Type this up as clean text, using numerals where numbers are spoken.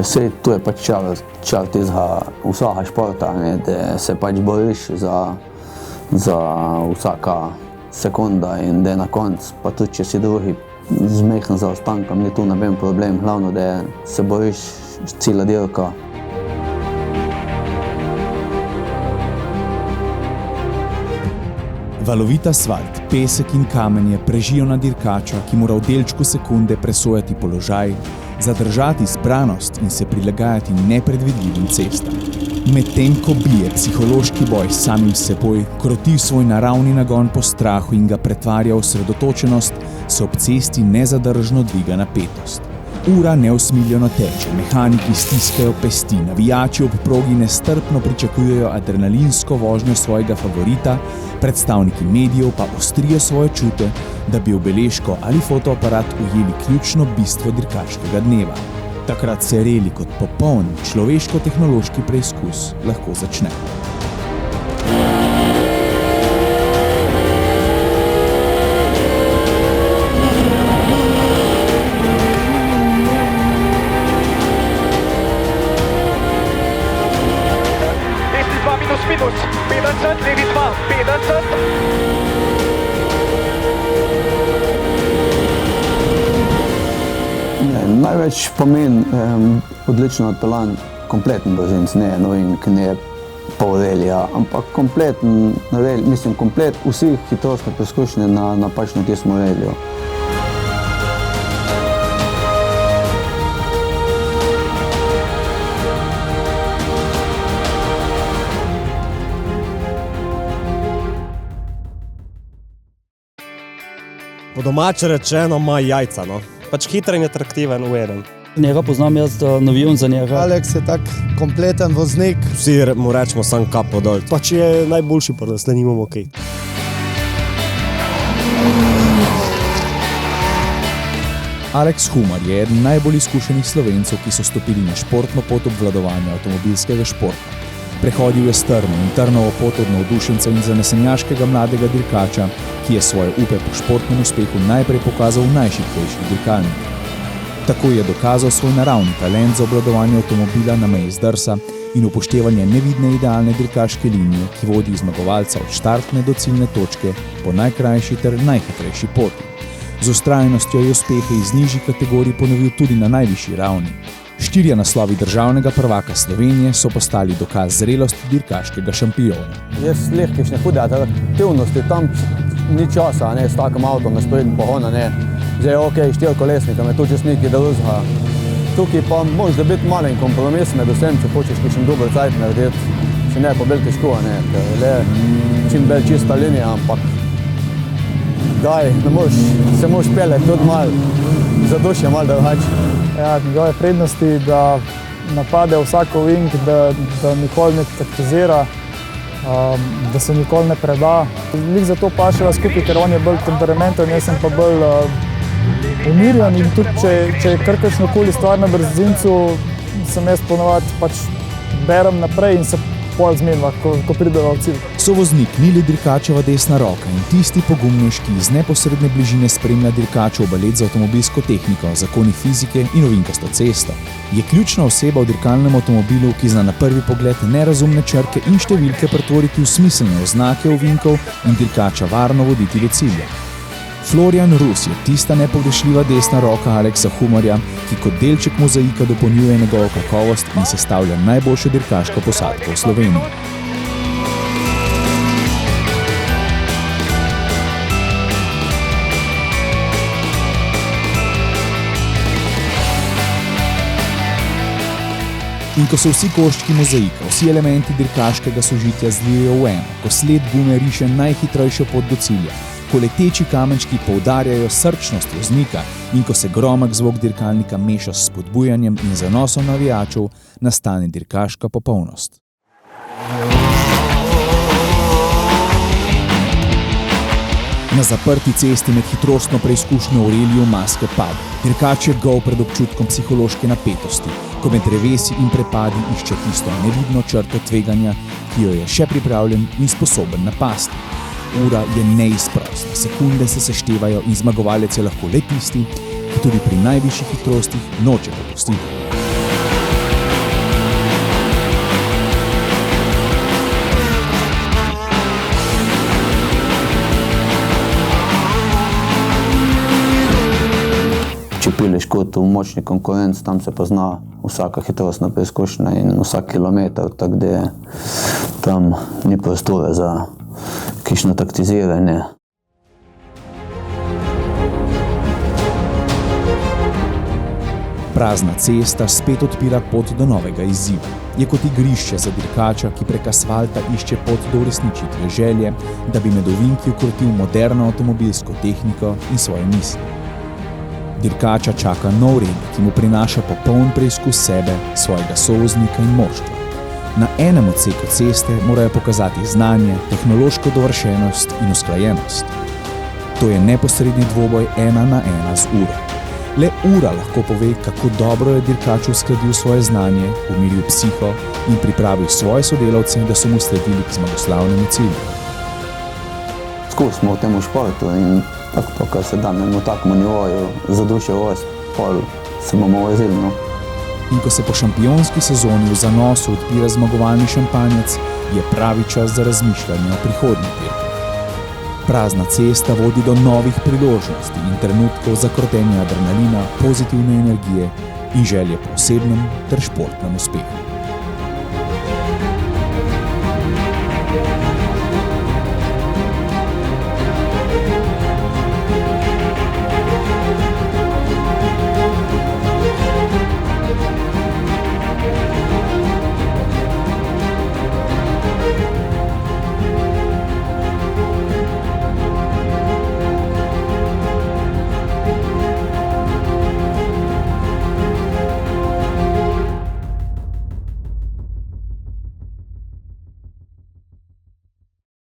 Sej to je pač čar tizga vsaka športa, ne, da se pač boriš za vsaka sekunda in da na konc, pa tudi če si drugi z mehkim zaostankom, ni tu noben problem, glavno da se boriš cela dirka. Valovit asfalt, pesek in kamenje prežijo na dirkača, ki mora v delčku sekunde presojati položaj, zadržati zbranost in se prilagajati nepredvidljivim cestam. Medtem ko bije psihološki boj s samim seboj, kroti svoj naravni nagon po strahu in ga pretvarja v osredotočenost, se ob cesti nezadržno dviga napetost. Ura neusmiljeno teče, mehaniki stiskajo pesti, navijači ob progi nestrpno pričakujejo adrenalinsko vožnjo svojega favorita, predstavniki medijev pa ostrijo svoje čute, da bi v beležko ali fotoaparat ujeli ključno bistvo dirkaškega dneva. Takrat se reli kot popoln človeško-tehnološki preizkus lahko začne. Največ pomeni odlično odpeljan kompleten brzinc, ne novink, ne pol relija, ampak kompleten relij, mislim komplet vseh hitrostnih preizkušnje na pačno tistem reliju. Po domače rečeno ima jajca, no. Pač hiter in atraktiven v enem. Njega poznam jaz, navijam za njega. Alex je tak kompleten voznik. Vsi mu rečemo sam kapo dol. Pač je najboljši, pa da se nimamo kaj. Alex Humar je eden najbolj izkušenih Slovencev, ki so stopili na športno pot obvladovanja avtomobilskega športa. Prehodil je strmo in trnovo pot od navdušenca in zanesenjaškega mladega dirkača, ki je svoje upe po športnem uspehu najprej pokazal v najšibkejših dirkalnikih. Tako je dokazal svoj naravni talent za obvladovanje avtomobila na meji zdrsa in upoštevanje nevidne idealne dirkaške linije, ki vodi zmagovalca od štartne do ciljne točke po najkrajši ter najhitrejši poti. Z vztrajnostjo je uspehe iz nižjih kategorij ponovil tudi na najvišji ravni. 4 naslovi državnega prvaka Slovenije so postali dokaz zrelosti dirkaškega šampiona. Jaz lehkejšne hude atraktivnosti, tam ni časa, ne, s takim avtom na sprednjem pohona, ne. Zdaj, okej, 4-kolesnika, me tu čez nekaj drugega. Tukaj pa moraš da biti malen kompromis med vsem, če hočeš kakšen dober cajt narediti, če ne pa bolj težko, ne, ker le čim bolj čista linija, ampak daj, se moraš peljati tudi malo, zadušje malo drugače. Ja, njegove prednosti, da napade vsako ovink, da nikoli ne taktizira, da se nikoli ne preda. Lik zato paševa skupaj, ker on je bolj temperamenten, jaz sem pa bolj umirjen in tudi, če je kakršnokoli stvar na brzincu, sem jaz ponovadi pač berem naprej in se pol zmenila, ko prideva v cilj. Sovoznik ni le dirkačeva desna roka in tisti pogumnež, ki iz neposredne bližine spremlja dirkačev balet z avtomobilsko tehniko, zakoni fizike in ovinkasto cesto. Je ključna oseba v dirkalnem avtomobilu, ki zna na prvi pogled nerazumne črke in številke pretvoriti v smiselne oznake ovinkov in dirkača varno voditi do cilja. Florian Rus je tista nepogrešljiva desna roka Alexa Humarja, ki kot delček mozaika dopolnjuje njegovo kakovost in sestavlja najboljšo dirkaško posadko v Sloveniji. In ko se vsi koščki mozaika, vsi elementi dirkaškega sožitja zlijejo v eno, ko sled gume riše najhitrejšo pot do cilja, ko leteči kamenčki poudarjajo srčnost voznika in ko se gromak zvok dirkalnika meša s spodbujanjem in zanosom navijačev, nastane dirkaška popolnost. Na zaprti cesti med hitrostno preizkušnjo v reliju maske pade. Dirkač je gol pred občutkom psihološke napetosti, ko med drevesi in prepadi išče tisto nevidno črto tveganja, ki jo je še pripravljen in sposoben napasti. Ura je neizprostna, sekunde se seštevajo in zmagovalec je lahko le tisti, ki tudi pri najvišjih hitrostih noče popustiti. težko v močni konkurenci, tam se pozna vsaka hitrostna preizkušnja in vsak kilometer, tako da tam ni prostora za kakšno taktiziranje. Prazna cesta spet odpira pot do novega izziva. Je kot igrišče za dirkača, ki prek asfalta išče pot do uresničitve želje, da bi med ovinki ukrotil moderno avtomobilsko tehniko in svoje misli. Dirkača čaka nov ring, ki mu prinaša popoln preizkus sebe, svojega sovoznika in moštva. Na enem odseku ceste morajo pokazati znanje, tehnološko dovršenost in usklajenost. To je neposredni dvoboj 1 na 1 z uro. Le ura lahko pove, kako dobro je dirkač uskladil svoje znanje, umiril psiho in pripravil svoje sodelavce, da so mu sledili k zmagoslavnemu cilju. Skus smo v tem športu in tako, kar se da na takem nivoju, za dušo voz, pol se bomo vozili. No. In ko se po šampionski sezoni v zanosu odpira zmagovalni šampanjec, je pravi čas za razmišljanje o prihodnjih dirkah. Prazna cesta vodi do novih priložnosti in trenutkov za krotenje adrenalina, pozitivne energije in želje po osebnem ter športnem uspehu.